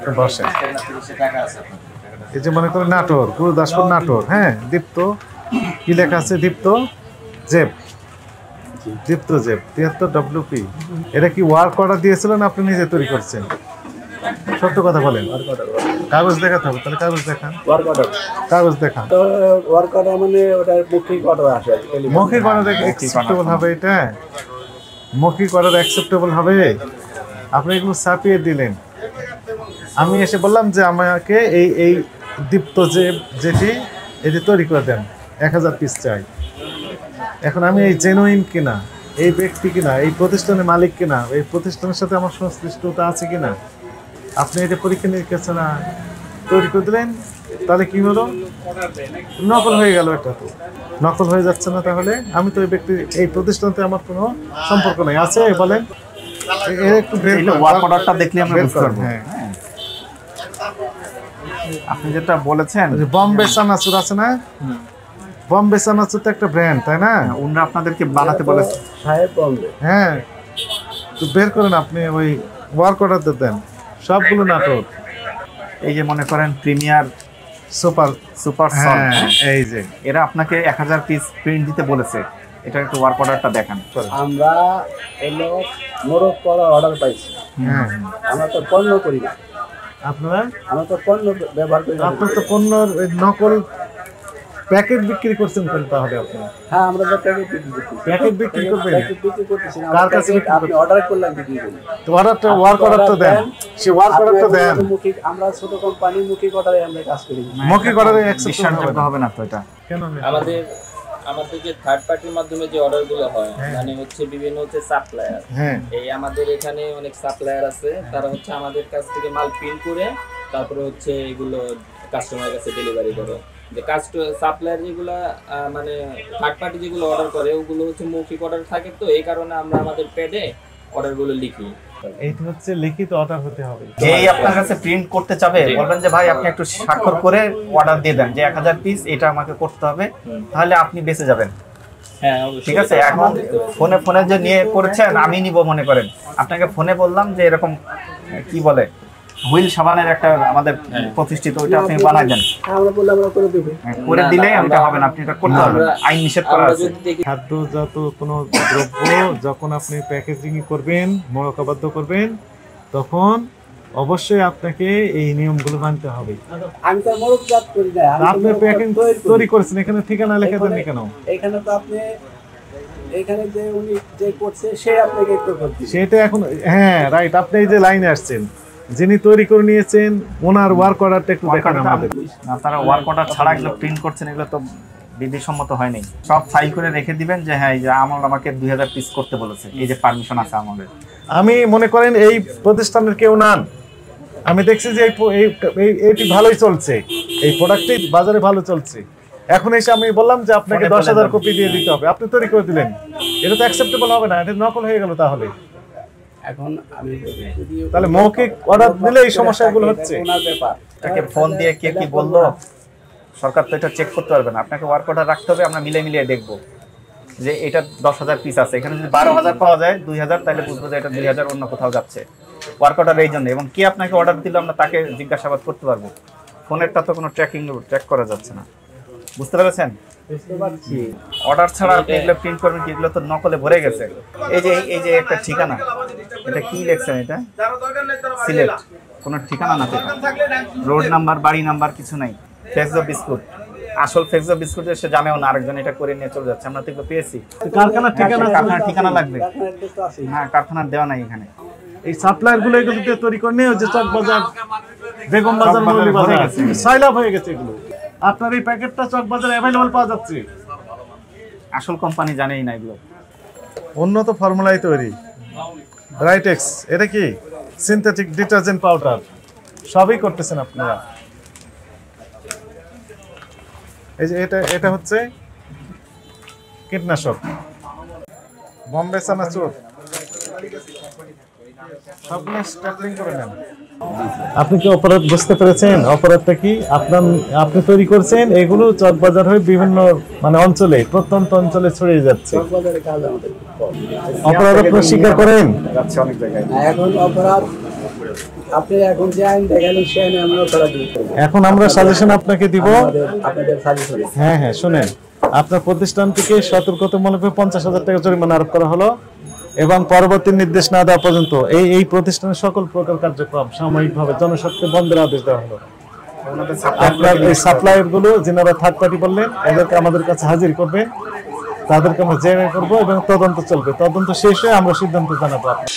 আপনি বসেন। এই যে মনে করেন নাটোর, গুরুদাসপুর নাটোর, হ্যাঁ, দীপ্ত কি লেখা আছে, দীপ্ত জেব, দীপ্ত জেব 73 WP। এটা কি ওয়ার্ক অর্ডার দিয়েছিলেন, আপনি নিজে তৈরি করছেন? সত্য কথা বলেন। কাগজ দেখাতে হবে, তাহলে কাগজ দেখান। কাগজ দেখান। ওয়ার্ক অর্ডার মানে ওটা মৌখিক অর্ডার আসে। মৌখিক অর্ডার অ্যাকসেপ্টেবল হবে? এটা মৌখিক অর্ডার অ্যাকসেপ্টেবল হবে? আপনি এগুলো ছাপিয়ে দিলেন। আমি এসে বললাম যে আমাকে এই দীপ্ত যেটি এটি তৈরি করে দেন, 1000 পিস চাই। এখন আমি এই জেনুইন কিনা, এই ব্যক্তি কিনা, এই প্রতিষ্ঠানের মালিক কিনা, এই প্রতিষ্ঠানের সাথে আমার সংশ্লিষ্টতা আছে কিনা, আপনি এটা পরীক্ষা নিরীক্ষা ছাড়া তৈরি করে দিলেন, তাহলে কি হলো? নকল হয়ে গেল। এটা তো নকল হয়ে যাচ্ছে না? তাহলে আমি তো এই ব্যক্তি, এই প্রতিষ্ঠানতে আমার কোনো সম্পর্ক নেই। আছে বলেন, একটু ওয়ার্ক অর্ডারটা দেখলে আমরা বুঝতে পারবো। হ্যাঁ, আপনি যেটা বলেছেন বম্বে চানাচুর আছে না, বম্বে চানাচুর তো একটা ব্র্যান্ড, তাই না? ওনারা আপনাদেরকে বানাতে বলেছে। হ্যাঁ, তো বের করেন আপনি, ওই ওয়ার্ক অর্ডার দেন সবগুলো নাটক। এই যে মনে করেন প্রিমিয়ার সুপার সুপার, এই যে এরা আপনাকে 1000 পিস প্রিন্ট দিতে বলেছে। এটা একটু ওয়ার্ক অর্ডারটা দেখান। আমরা এলো মোরগ করা অর্ডার পাইছি। হ্যাঁ, আমরা তো পণ্য করি না। আমরা তো পণ্য ব্যবহার করি। আপনার তো পণ্য নকল প্যাকেট বিক্রি করছেন তাহলে আপনি? হ্যাঁ, আমরা তো প্যাকেট বিক্রি করবেন। প্যাকেট বিক্রি করতেছি। কার কাছে আপনি অর্ডার করলেন বিক্রি করি। তো অর্ডারটা, ওয়ার্ক অর্ডারটা দেন, সে ওয়ার্ক অর্ডারটা দেন। মুখিক, আমরা ছোট কোম্পানি, মুখিক অর্ডারে আমরা কাজ করি। মুখিক অর্ডারে অ্যাকসেপ্ট হবে না তো এটা? কেন? আমাদের যে থার্ড পার্টির মাধ্যমে যে অর্ডারগুলো হয়, মানে হচ্ছে বিভিন্ন হচ্ছে সাপ্লায়ার, এই আমাদের এখানে অনেক সাপ্লায়ার আছে, তারা হচ্ছে আমাদের কাছ থেকে মাল প্রিন্ট করে তারপরে হচ্ছে এগুলো কাস্টমারের কাছে ডেলিভারি করে। যে সাপ্লায়ার যেগুলো মানে থার্ড পার্টি যেগুলো অর্ডার করে, ওগুলো হচ্ছে মৌখিক অর্ডার থাকে, তো এই কারণে আমরা আমাদের প্যাডে অর্ডারগুলো লিখি। এইটা হচ্ছে লিখিত অর্ডার হতে হবে। যেই আপনার কাছে প্রিন্ট করতে চাবে বলবেন যে ভাই আপনি একটু স্বাক্ষর করে অর্ডার দিয়ে দেন যে 1000 পিস এটা আমাকে করতে হবে, তাহলে আপনি বেঁচে যাবেন। হ্যাঁ, ঠিক আছে। এখন ফোনে যে নিয়ে করেছেন, আমি নিব মনে করেন, আপনাকে ফোনে বললাম যে এরকম কি বলে হুইল সাবানের একটা আমাদের প্রতিষ্ঠিত, ওইটা আপনি বানাই দেন, আমরা বললাম আমরা করে দেব, করে দিলেই এটা হবে না, আপনি এটা করতে হবে, আইন নিষেধ করা আছে। খাদ্যজাত কোনো দ্রব্য যখন আপনি প্যাকেজিং করবেন, মোড়কাবদ্ধ করবেন, তখন অবশ্যই আপনাকে এই নিয়মগুলো মানতে হবে। আমি তো মোড়কজাত করি না, আপনি প্যাকিং তৈরি করেছেন, এখানে ঠিকানা লিখে দেন কেন? এখানে তো আপনি এখানে যে উনি যে করছে সে আপনাকে একটু করছে সেটা এখন, হ্যাঁ রাইট, আপনি এই যে লাইনে আসছেন, যিনি তৈরি করে নিয়েছেন ওনার ওয়ার্ক অর্ডারটা একটু দেখান আমাদের। না, তারা ওয়ার্ক অর্ডার ছাড়া এগুলো প্রিন্ট করছেন, এগুলো তো বিধিসম্মত হয়নি। সব ফাইল করে রেখে দিবেন যে হ্যাঁ এই যে আমাকে 2000 পিস করতে বলেছে, এই যে পারমিশন আছে আমাদের। আমি মনে করেন এই প্রতিষ্ঠানের কেউ নান, আমি দেখছি যে এইটি ভালোই চলছে, এই প্রোডাক্টটি বাজারে ভালো চলছে, এখন এসে আমি বললাম যে আপনাকে 10,000 কপি দিয়ে দিতে হবে, আপনি তৈরি করে দিলেন, এটা তো অ্যাকসেপ্টেবল হবে না, এটা নকল হয়ে গেল। তাহলে এখন আমি তাহলে মৌখিক অর্ডার দিলে এই সমস্যাগুলো হচ্ছে। ওনার ব্যাপার, তাকে ফোন দিয়ে কে কি বললো সরকার তো এটা চেক করতে পারবে না, আপনাকে ওয়ার্ক অর্ডার রাখতে হবে, আমরা মিলিয়ে দেখবো যে এটা 10,000 পিস আছে, এখানে যদি 12,000 পাওয়া যায় 2,000, তাহলে বুঝবো যে এটা 2,000 অন্য কোথাও যাচ্ছে। ওয়ার্ক অর্ডার এই জন্য, এবং কে আপনাকে অর্ডার দিল আমরা তাকে জিজ্ঞাসাবাদ করতে পারবো। ফোনেরটা তো কোনো ট্র্যাক করা যাচ্ছে না, বুঝতে পেরেছেন? বুঝতে পারছি। অর্ডার ছাড়া আপনি এগুলো প্রিন্ট করবেন কি? এগুলো তো নকলে ভরে গেছে। এই যে একটা ঠিকানা, এটা কি লিখছেন? এটা সিলেট, কোনো ঠিকানা না, রোড নাম্বার, বাড়ি নাম্বার কিছু নাই। ফ্লেক্সো বিস্কুট, আসল ফ্লেক্সো বিস্কুট এসে জানেও না, আরেকজন এটা করে নিয়ে চলে যাচ্ছে, আমরা তো এগুলো পেয়েছি। কারখানার ঠিকানা লাগবে, হ্যাঁ কারখানার দেওয়া নাই এখানে। এই সাপ্লায়ার গুলো এগুলো দিয়ে তৈরি করে নিয়ে যে চকবাজার, বেগম বাজার, মৌলী বাজার সাইলাভ হয়ে গেছে এগুলো। আপনার এই প্যাকেটটা চকবাজারে অ্যাভেলেবল পাওয়া যাচ্ছে, আসল কোম্পানি জানেই না এগুলো। উন্নত ফর্মুলায় তৈরি রাইটেক্স, এটা কি সিনথেটিক ডিটারজেন্ট পাউডার, সবই করতেছেন আপনারা। এই যে এটা হচ্ছে কীটনাশক, বম্বে চানাচুর, সবগুলো স্ট্যাপলিং করে নেন। আপনি কি অপরাধ বুঝতে পেরেছেন? অপরাধটা কি? আপনি তৈরি করছেন, এগুলো চকবাজার হয়ে বিভিন্ন অঞ্চলে, প্রত্যন্ত অঞ্চলে ছড়িয়ে যাচ্ছে। অপরাধ আপনি স্বীকার করেন? যাচ্ছে অনেক জায়গায়। এখন অপরাধ আপনি এখন যে আইন দেখালেন সেই আইনে আমরা কড়াকড়ি করব। এখন আমরা সাজেশন আপনাকে দিব। আপনাদের সাজেশন। হ্যাঁ হ্যাঁ, শুনেন, আপনার প্রতিষ্ঠান থেকে সতর্কতামূলক 50,000 টাকা জরিমানা আরোপ করা হলো এবং পরবর্তী নির্দেশ না দেওয়া পর্যন্ত এই প্রতিষ্ঠানের সকল প্রকার কার্যক্রম সাময়িকভাবে জনস্বার্থে বন্ধের আদেশ দেওয়া হলো। আপনার এই সাপ্লায়ার গুলো যারা থার্ড পার্টি বললেন এদেরকে আমাদের কাছে হাজির করবে, তাদেরকে আমরা জেরা করবো এবং তদন্ত চলবে। তদন্ত শেষে আমরা সিদ্ধান্ত জানাবো আপনার।